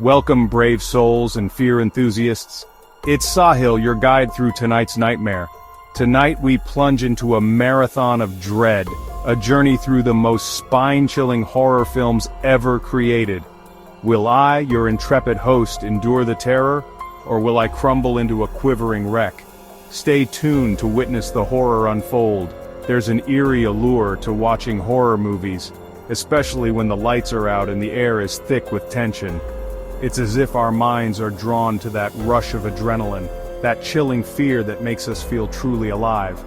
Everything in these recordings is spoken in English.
Welcome, brave souls and fear enthusiasts. It's Sahil, your guide through tonight's nightmare. Tonight we plunge into a marathon of dread, a journey through the most spine-chilling horror films ever created. Will I, your intrepid host, endure the terror, or will I crumble into a quivering wreck? Stay tuned to witness the horror unfold. There's an eerie allure to watching horror movies, especially when the lights are out and the air is thick with tension. It's as if our minds are drawn to that rush of adrenaline, that chilling fear that makes us feel truly alive.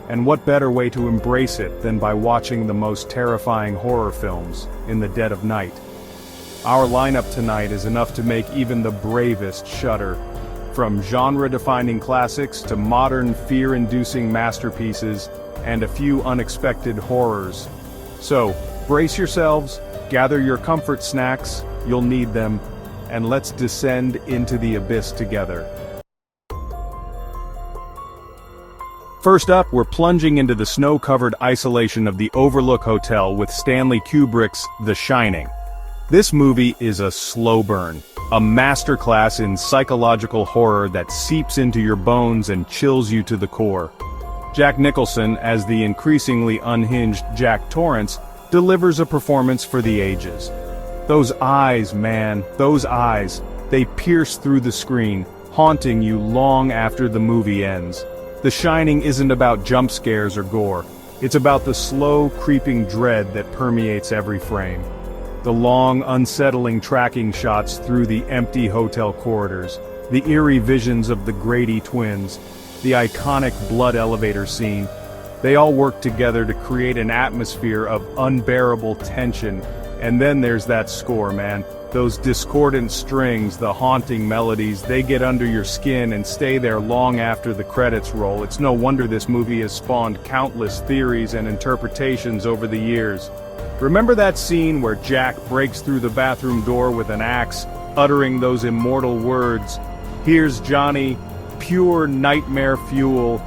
And what better way to embrace it than by watching the most terrifying horror films in the dead of night? Our lineup tonight is enough to make even the bravest shudder. From genre-defining classics to modern fear-inducing masterpieces and a few unexpected horrors. So, brace yourselves, gather your comfort snacks, you'll need them, and let's descend into the abyss together. First up, we're plunging into the snow-covered isolation of the Overlook Hotel with Stanley Kubrick's The Shining. This movie is a slow burn, a masterclass in psychological horror that seeps into your bones and chills you to the core. Jack Nicholson, as the increasingly unhinged Jack Torrance, delivers a performance for the ages. Those eyes, man, those eyes, they pierce through the screen, haunting you long after the movie ends. The Shining isn't about jump scares or gore. It's about the slow, creeping dread that permeates every frame. The long, unsettling tracking shots through the empty hotel corridors, the eerie visions of the Grady twins, the iconic blood elevator scene, they all work together to create an atmosphere of unbearable tension. And then there's that score, man. Those discordant strings, the haunting melodies, they get under your skin and stay there long after the credits roll. It's no wonder this movie has spawned countless theories and interpretations over the years. Remember that scene where Jack breaks through the bathroom door with an axe, uttering those immortal words, "Here's Johnny, pure nightmare fuel,"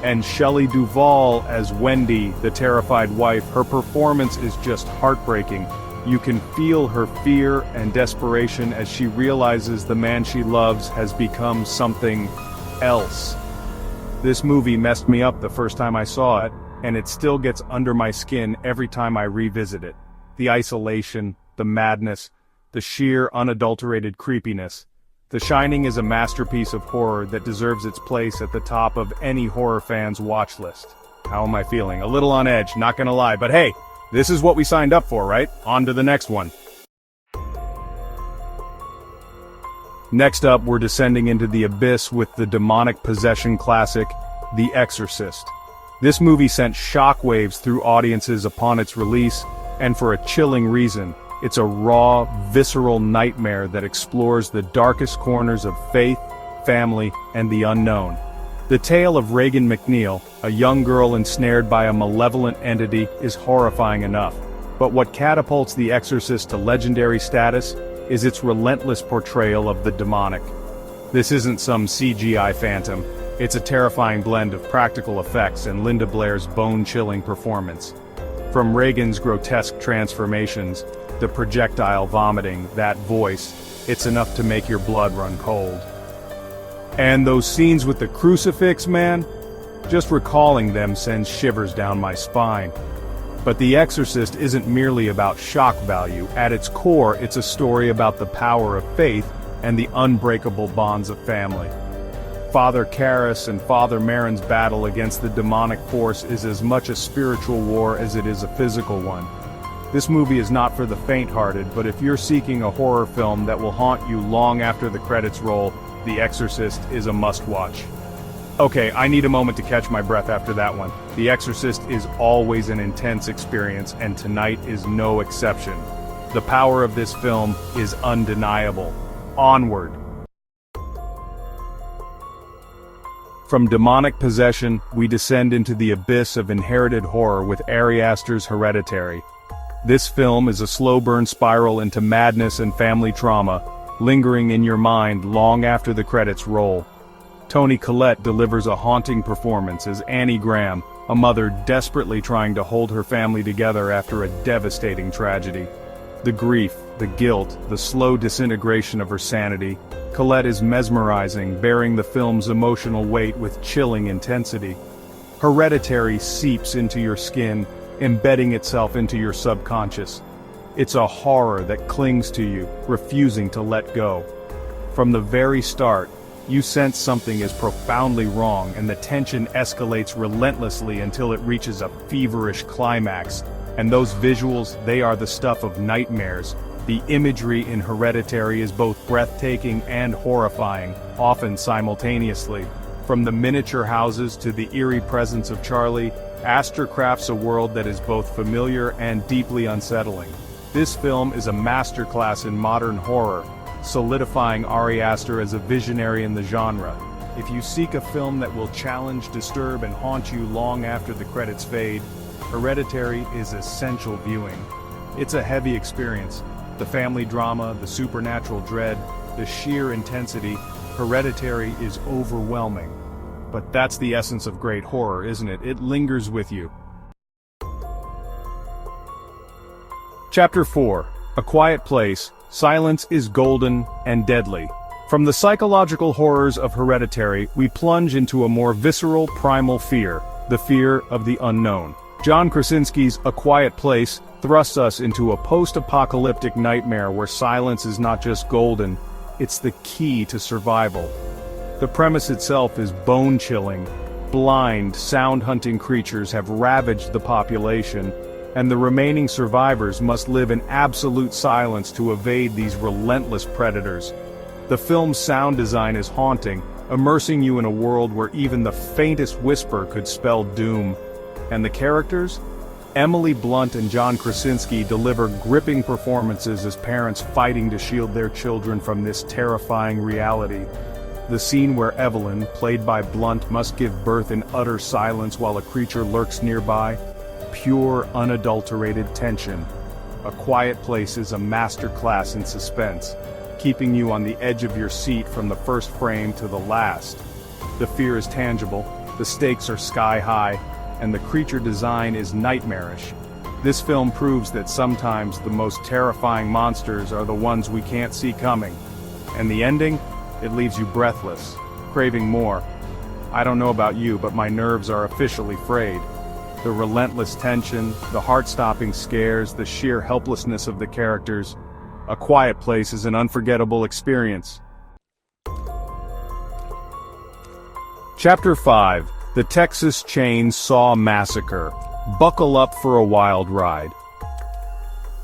and Shelley Duvall as Wendy, the terrified wife? Her performance is just heartbreaking. You can feel her fear and desperation as she realizes the man she loves has become something else. This movie messed me up the first time I saw it, and it still gets under my skin every time I revisit it. The isolation, the madness, the sheer unadulterated creepiness. The Shining is a masterpiece of horror that deserves its place at the top of any horror fan's watch list. How am I feeling? A little on edge, not gonna lie, but hey, this is what we signed up for, right? On to the next one. Next up, we're descending into the abyss with the demonic possession classic, The Exorcist. This movie sent shockwaves through audiences upon its release, and for a chilling reason. It's a raw, visceral nightmare that explores the darkest corners of faith, family, and the unknown. The tale of Regan McNeil, a young girl ensnared by a malevolent entity, is horrifying enough. But what catapults The Exorcist to legendary status is its relentless portrayal of the demonic. This isn't some CGI phantom. It's a terrifying blend of practical effects and Linda Blair's bone-chilling performance. From Regan's grotesque transformations, the projectile vomiting, that voice, it's enough to make your blood run cold. And those scenes with the crucifix, man? Just recalling them sends shivers down my spine. But The Exorcist isn't merely about shock value. At its core, it's a story about the power of faith and the unbreakable bonds of family. Father Karras and Father Merrin's battle against the demonic force is as much a spiritual war as it is a physical one. This movie is not for the faint-hearted, but if you're seeking a horror film that will haunt you long after the credits roll, The Exorcist is a must-watch. Okay, I need a moment to catch my breath after that one. The Exorcist is always an intense experience, and tonight is no exception. The power of this film is undeniable. Onward. From demonic possession, we descend into the abyss of inherited horror with Ari Aster's Hereditary. This film is a slow-burn spiral into madness and family trauma, lingering in your mind long after the credits roll. Toni Collette delivers a haunting performance as Annie Graham, a mother desperately trying to hold her family together after a devastating tragedy. The grief, the guilt, the slow disintegration of her sanity. Colette is mesmerizing, bearing the film's emotional weight with chilling intensity. Hereditary seeps into your skin, embedding itself into your subconscious. It's a horror that clings to you, refusing to let go. From the very start, you sense something is profoundly wrong, and the tension escalates relentlessly until it reaches a feverish climax. And those visuals, they are the stuff of nightmares. The imagery in Hereditary is both breathtaking and horrifying, often simultaneously. From the miniature houses to the eerie presence of Charlie, Astor crafts a world that is both familiar and deeply unsettling. This film is a masterclass in modern horror, solidifying Ari Aster as a visionary in the genre. If you seek a film that will challenge, disturb, and haunt you long after the credits fade, Hereditary is essential viewing. It's a heavy experience. The family drama, the supernatural dread, the sheer intensity. Hereditary is overwhelming. But that's the essence of great horror, isn't it? It lingers with you. Chapter 4. A Quiet Place. Silence is golden and deadly. From the psychological horrors of Hereditary, we plunge into a more visceral, primal fear, the fear of the unknown. John Krasinski's A Quiet Place thrusts us into a post-apocalyptic nightmare where silence is not just golden, it's the key to survival. The premise itself is bone-chilling. Blind, sound-hunting creatures have ravaged the population, and the remaining survivors must live in absolute silence to evade these relentless predators. The film's sound design is haunting, immersing you in a world where even the faintest whisper could spell doom. And the characters? Emily Blunt and John Krasinski deliver gripping performances as parents fighting to shield their children from this terrifying reality. The scene where Evelyn, played by Blunt, must give birth in utter silence while a creature lurks nearby. Pure, unadulterated tension. A Quiet Place is a masterclass in suspense, keeping you on the edge of your seat from the first frame to the last. The fear is tangible, the stakes are sky-high, and the creature design is nightmarish. This film proves that sometimes the most terrifying monsters are the ones we can't see coming. And the ending? It leaves you breathless, craving more. I don't know about you, but my nerves are officially frayed. The relentless tension, the heart-stopping scares, the sheer helplessness of the characters. A Quiet Place is an unforgettable experience. Chapter 5. The Texas Chainsaw Massacre. Buckle up for a wild ride.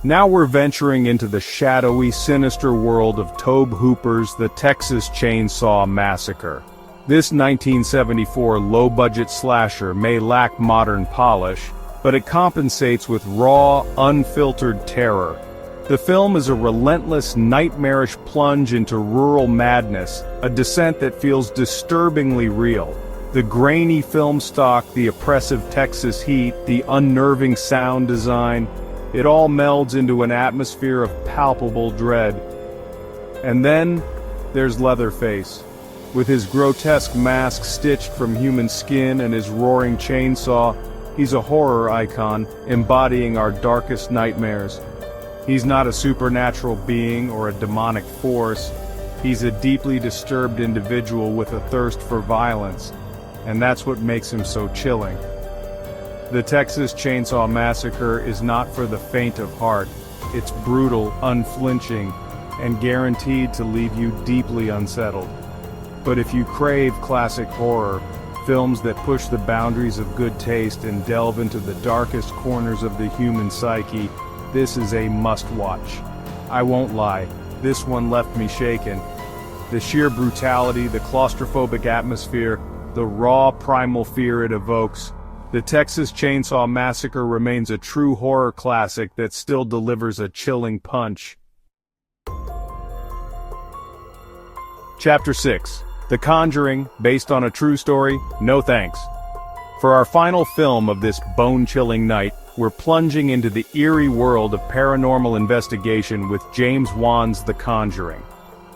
Now we're venturing into the shadowy, sinister world of Tobe Hooper's The Texas Chainsaw Massacre. This 1974 low-budget slasher may lack modern polish, but it compensates with raw, unfiltered terror. The film is a relentless, nightmarish plunge into rural madness, a descent that feels disturbingly real. The grainy film stock, the oppressive Texas heat, the unnerving sound design, it all melds into an atmosphere of palpable dread. And then, there's Leatherface. With his grotesque mask stitched from human skin and his roaring chainsaw, he's a horror icon, embodying our darkest nightmares. He's not a supernatural being or a demonic force. He's a deeply disturbed individual with a thirst for violence, and that's what makes him so chilling. The Texas Chainsaw Massacre is not for the faint of heart. It's brutal, unflinching, and guaranteed to leave you deeply unsettled. But if you crave classic horror, films that push the boundaries of good taste and delve into the darkest corners of the human psyche, this is a must-watch. I won't lie, this one left me shaken. The sheer brutality, the claustrophobic atmosphere, the raw primal fear it evokes. The Texas Chainsaw Massacre remains a true horror classic that still delivers a chilling punch. Chapter 6. The Conjuring, based on a true story? No thanks. For our final film of this bone-chilling night, we're plunging into the eerie world of paranormal investigation with James Wan's The Conjuring.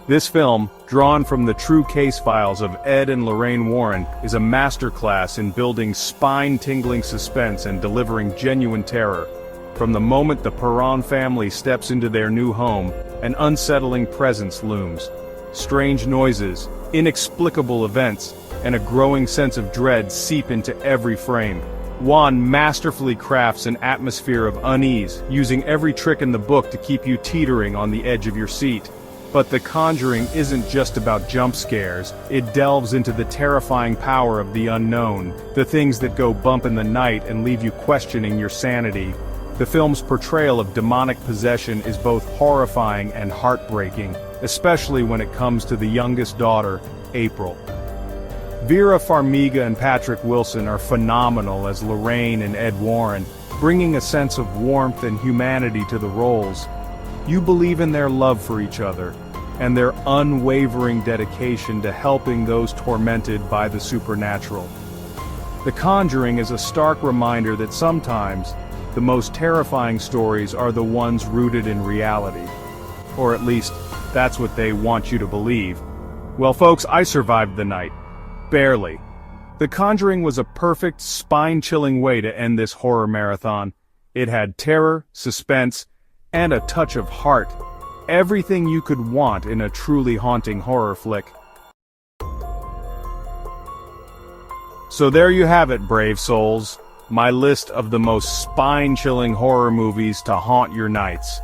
This film, drawn from the true case files of Ed and Lorraine Warren, is a masterclass in building spine-tingling suspense and delivering genuine terror. From the moment the Perron family steps into their new home, an unsettling presence looms. Strange noises, inexplicable events, and a growing sense of dread seep into every frame. Wan masterfully crafts an atmosphere of unease, using every trick in the book to keep you teetering on the edge of your seat. But The Conjuring isn't just about jump scares, it delves into the terrifying power of the unknown, the things that go bump in the night and leave you questioning your sanity. The film's portrayal of demonic possession is both horrifying and heartbreaking, especially when it comes to the youngest daughter, April. Vera Farmiga and Patrick Wilson are phenomenal as Lorraine and Ed Warren, bringing a sense of warmth and humanity to the roles. You believe in their love for each other, and their unwavering dedication to helping those tormented by the supernatural. The Conjuring is a stark reminder that sometimes, the most terrifying stories are the ones rooted in reality. Or at least, that's what they want you to believe. Well folks, I survived the night. Barely. The Conjuring was a perfect, spine-chilling way to end this horror marathon. It had terror, suspense, and a touch of heart. Everything you could want in a truly haunting horror flick. So there you have it, brave souls. My list of the most spine-chilling horror movies to haunt your nights.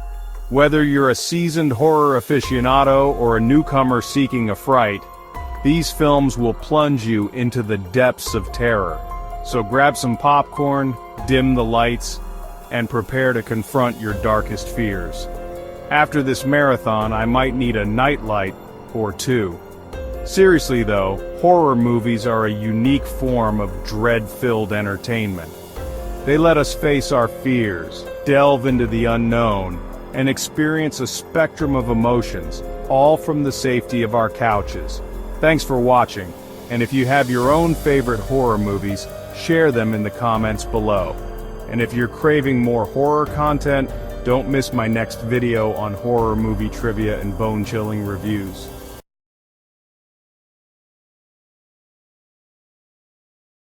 Whether you're a seasoned horror aficionado or a newcomer seeking a fright, these films will plunge you into the depths of terror. So grab some popcorn, dim the lights, and prepare to confront your darkest fears. After this marathon, I might need a nightlight or two. Seriously though, horror movies are a unique form of dread-filled entertainment. They let us face our fears, delve into the unknown, and experience a spectrum of emotions, all from the safety of our couches. Thanks for watching, and if you have your own favorite horror movies, share them in the comments below. And if you're craving more horror content, don't miss my next video on horror movie trivia and bone-chilling reviews.